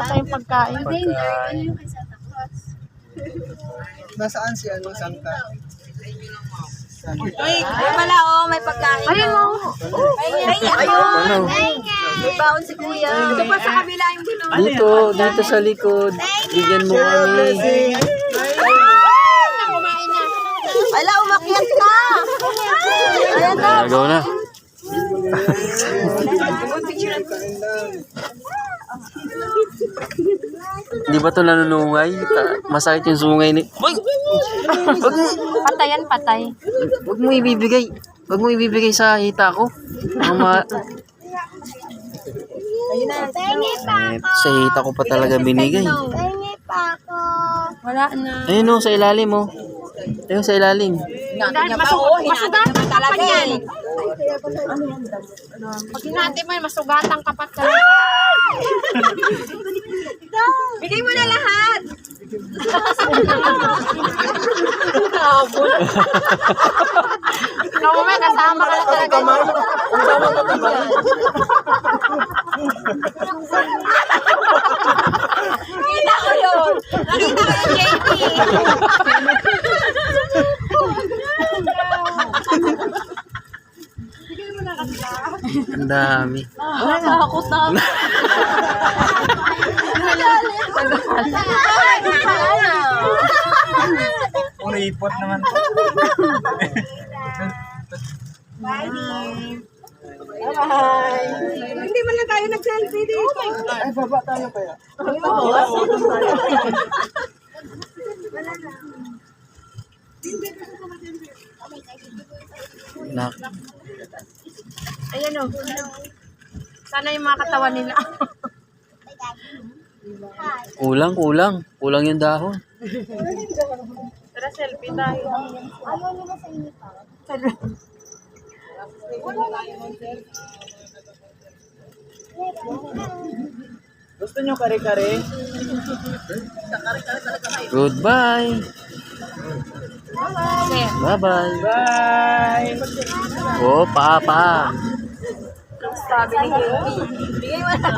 tayong pagkain. Pagkain. Nasaan si Santa? Ay, wala may pagkain. Ayun mo. Ano? May baon si kuya. Ito pa sa kabila yung bilog. Dito sa likod. Bigyan mo kami. Ala, umakyat na. Ayan na. Nagaw na. Di ba ito nanunungay? Masakit yung sungay ni... Patayan, patay. Huwag mo ibibigay. Huwag mo ibibigay sa hita ko. Sa hita ko pa talaga binigay. Wala na. Ayun o, sa ilalim mo. Ayun sa ilalim. Masugatan ka pa yan. eh. Pag hinati mo, masugatan ka pa. Bigay mo na lahat. Ikaw mo, kasama ka na talaga. Nakita ko yun. Nakita ko yung JP. Ang dami. Nakakot na. Puro ipot naman. Hindi man lang tayo nag-selfie dito. Ay, baba tayo kaya. Nak. Ayan o. Sana yung mga katawan nila. Kulang. Kulang yung dahon. Tara, selfie tayo. Gusto nyo kare-kare? Goodbye. Bye-bye. Bye! Oh, papa. Sabi ni JP. Bigay mo na.